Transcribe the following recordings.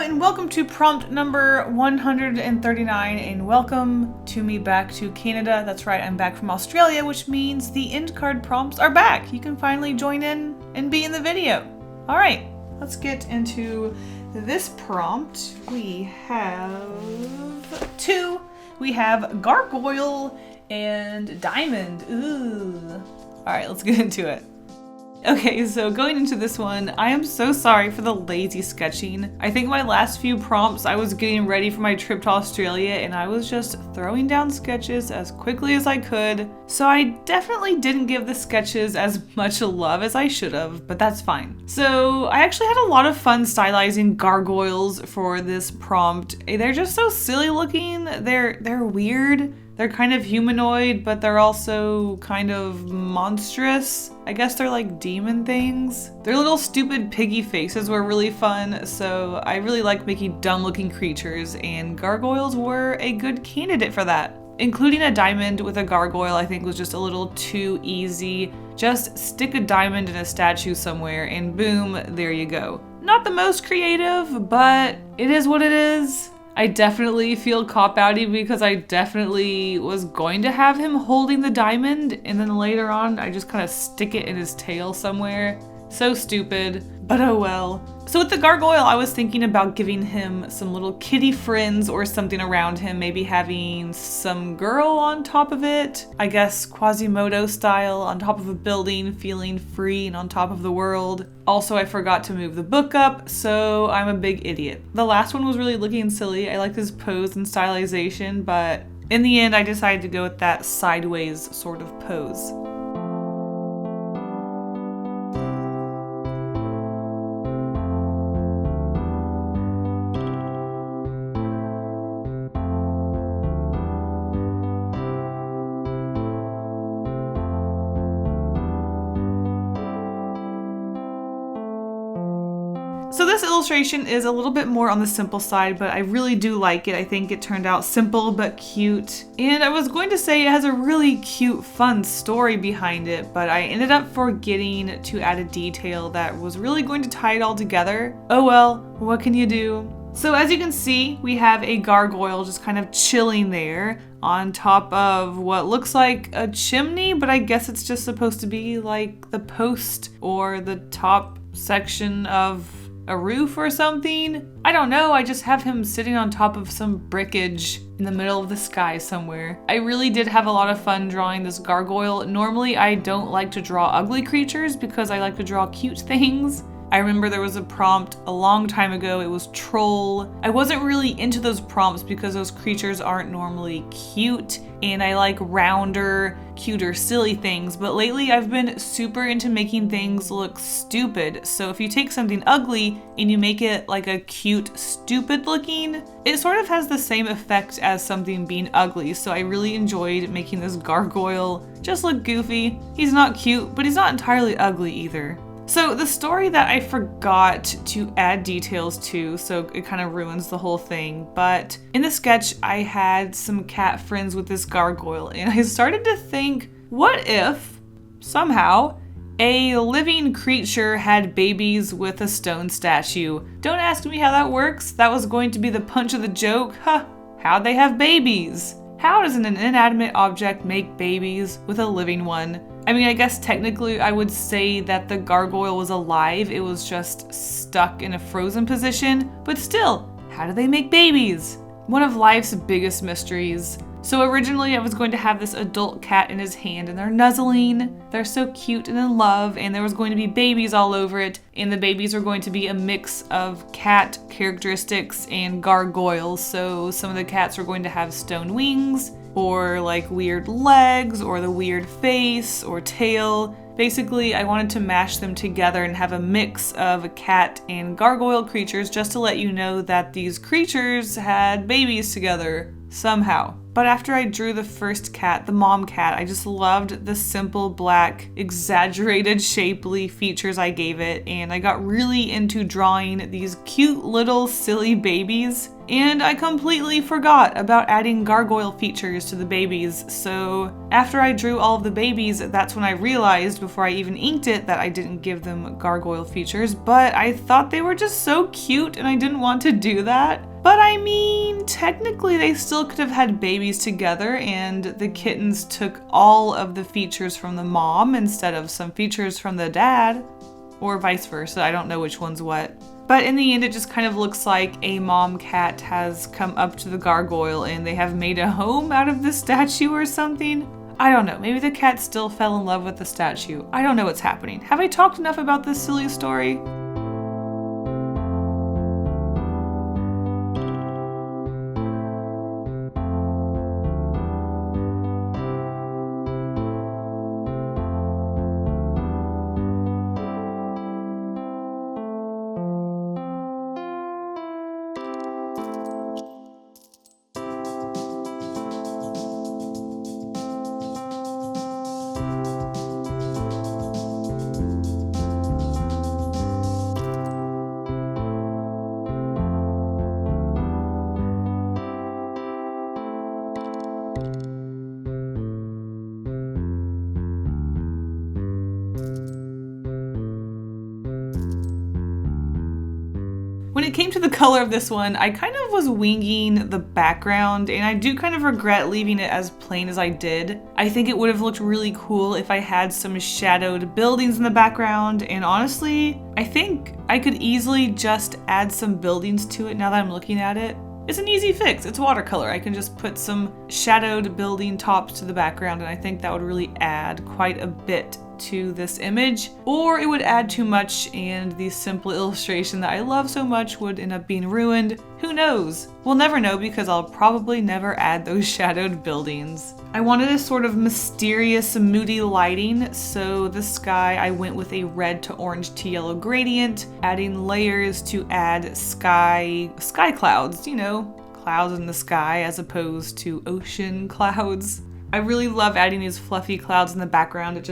and welcome to prompt number 139 and welcome to me back to Canada. That's right, I'm back from Australia, which means the end card prompts are back. You can finally join in and be in the video. All right, let's get into this prompt. We have two. We have gargoyle and diamond. Ooh. All right, let's get into it. Okay, so going into this one, I am so sorry for the lazy sketching. I think my last few prompts, I was getting ready for my trip to Australia and I was just throwing down sketches as quickly as I could. So I definitely didn't give the sketches as much love as I should have, but that's fine. So I actually had a lot of fun stylizing gargoyles for this prompt. They're just so silly looking. They're weird. They're kind of humanoid, but they're also kind of monstrous. I guess they're like demon things. Their little stupid piggy faces were really fun, so I really like making dumb looking creatures, and gargoyles were a good candidate for that. Including a diamond with a gargoyle I think was just a little too easy. Just stick a diamond in a statue somewhere and boom, there you go. Not the most creative, but it is what it is. I definitely feel cop-outy because I definitely was going to have him holding the diamond and then later on I just kind of stick it in his tail somewhere. So stupid, but oh well. So with the gargoyle, I was thinking about giving him some little kitty friends or something around him, maybe having some girl on top of it. I guess Quasimodo style, on top of a building, feeling free and on top of the world. Also, I forgot to move the book up, so I'm a big idiot. The last one was really looking silly. I liked his pose and stylization, but in the end, I decided to go with that sideways sort of pose. So this illustration is a little bit more on the simple side, but I really do like it. I think it turned out simple but cute. And I was going to say it has a really cute, fun story behind it, but I ended up forgetting to add a detail that was really going to tie it all together. Oh well, what can you do? So as you can see, we have a gargoyle just kind of chilling there on top of what looks like a chimney, but I guess it's just supposed to be like the post or the top section of a roof or something. I don't know, I just have him sitting on top of some brickage in the middle of the sky somewhere. I really did have a lot of fun drawing this gargoyle. Normally I don't like to draw ugly creatures because I like to draw cute things. I remember there was a prompt a long time ago, it was troll. I wasn't really into those prompts because those creatures aren't normally cute and I like rounder, cuter, silly things, but lately I've been super into making things look stupid. So if you take something ugly and you make it like a cute, stupid looking, it sort of has the same effect as something being ugly. So I really enjoyed making this gargoyle just look goofy. He's not cute, but he's not entirely ugly either. So the story that I forgot to add details to, so it kind of ruins the whole thing, but in the sketch I had some cat friends with this gargoyle and I started to think, what if, somehow, a living creature had babies with a stone statue? Don't ask me how that works, that was going to be the punch of the joke. How'd they have babies? How does an inanimate object make babies with a living one? I mean, I guess technically I would say that the gargoyle was alive, it was just stuck in a frozen position, but still, how do they make babies? One of life's biggest mysteries. So originally I was going to have this adult cat in his hand and they're nuzzling, they're so cute and in love, and there was going to be babies all over it, and the babies were going to be a mix of cat characteristics and gargoyles. So some of the cats were going to have stone wings, or like weird legs, or the weird face or tail. Basically, I wanted to mash them together and have a mix of cat and gargoyle creatures just to let you know that these creatures had babies together somehow. But after I drew the first cat, the mom cat, I just loved the simple black, exaggerated shapely features I gave it, and I got really into drawing these cute little silly babies. And I completely forgot about adding gargoyle features to the babies, so after I drew all of the babies, that's when I realized before I even inked it that I didn't give them gargoyle features, but I thought they were just so cute and I didn't want to do that. But I mean, technically they still could have had babies together and the kittens took all of the features from the mom instead of some features from the dad, or vice versa, I don't know which one's what. But in the end, it just kind of looks like a mom cat has come up to the gargoyle and they have made a home out of the statue or something. I don't know, maybe the cat still fell in love with the statue. I don't know what's happening. Have I talked enough about this silly story? When it came to the color of this one, I kind of was winging the background, and I do kind of regret leaving it as plain as I did. I think it would have looked really cool if I had some shadowed buildings in the background, and honestly, I think I could easily just add some buildings to it now that I'm looking at it. It's an easy fix, it's watercolor. I can just put some shadowed building tops to the background, and I think that would really add quite a bit to this image, or it would add too much and the simple illustration that I love so much would end up being ruined. Who knows? We'll never know because I'll probably never add those shadowed buildings. I wanted a sort of mysterious, moody lighting, so the sky I went with a red to orange to yellow gradient, adding layers to add sky clouds, you know, clouds in the sky as opposed to ocean clouds. I really love adding these fluffy clouds in the background. It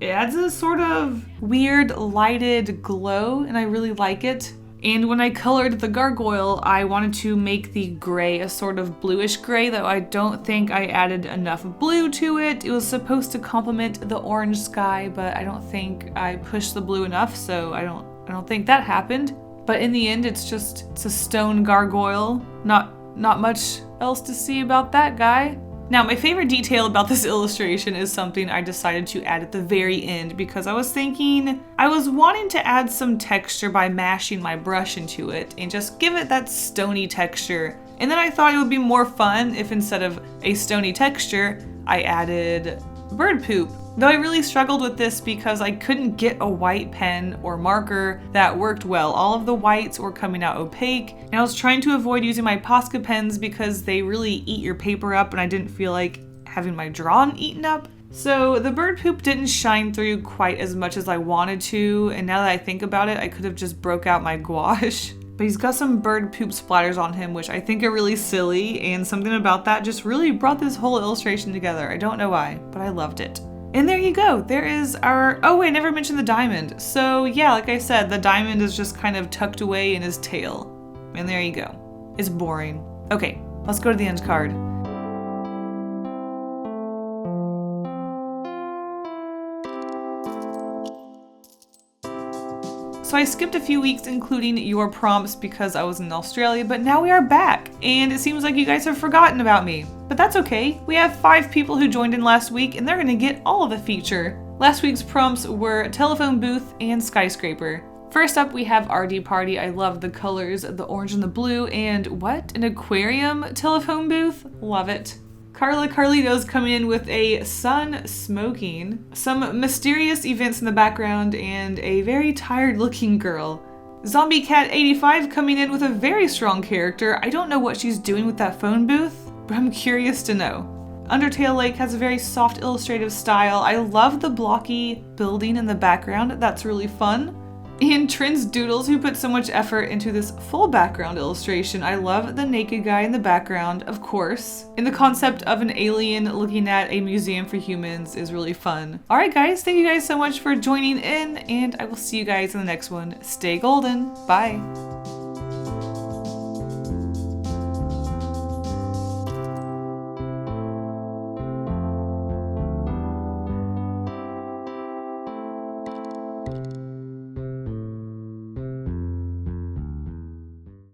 adds a sort of weird lighted glow and I really like it. And when I colored the gargoyle, I wanted to make the gray a sort of bluish gray, though I don't think I added enough blue to it. It was supposed to complement the orange sky, but I don't think I pushed the blue enough, so I don't think that happened. But in the end, it's a stone gargoyle. Not much else to see about that guy. Now, my favorite detail about this illustration is something I decided to add at the very end because I was wanting to add some texture by mashing my brush into it and just give it that stony texture. And then I thought it would be more fun if instead of a stony texture, I added bird poop. Though I really struggled with this because I couldn't get a white pen or marker that worked well. All of the whites were coming out opaque, and I was trying to avoid using my Posca pens because they really eat your paper up and I didn't feel like having my drawing eaten up. So the bird poop didn't shine through quite as much as I wanted to, and now that I think about it, I could have just broke out my gouache. But he's got some bird poop splatters on him, which I think are really silly, and something about that just really brought this whole illustration together. I don't know why, but I loved it. And there you go, there is our, oh wait, I never mentioned the diamond. So yeah, like I said, the diamond is just kind of tucked away in his tail. And there you go. It's boring. Okay, let's go to the end card. So I skipped a few weeks including your prompts because I was in Australia, but now we are back, and it seems like you guys have forgotten about me. But that's okay, we have 5 people who joined in last week and they're gonna get all of the feature. Last week's prompts were telephone booth and skyscraper. First up we have RD Party. I love the colors, the orange and the blue, and what? An aquarium telephone booth? Love it. Carla Carlitos coming in with a sun smoking, some mysterious events in the background, and a very tired looking girl. Zombie Cat 85 coming in with a very strong character. I don't know what she's doing with that phone booth, but I'm curious to know. Undertale Lake has a very soft illustrative style. I love the blocky building in the background, that's really fun. And Trins Doodles, who put so much effort into this full background illustration. I love the naked guy in the background, of course. And the concept of an alien looking at a museum for humans is really fun. Alright guys, thank you guys so much for joining in, and I will see you guys in the next one. Stay golden. Bye.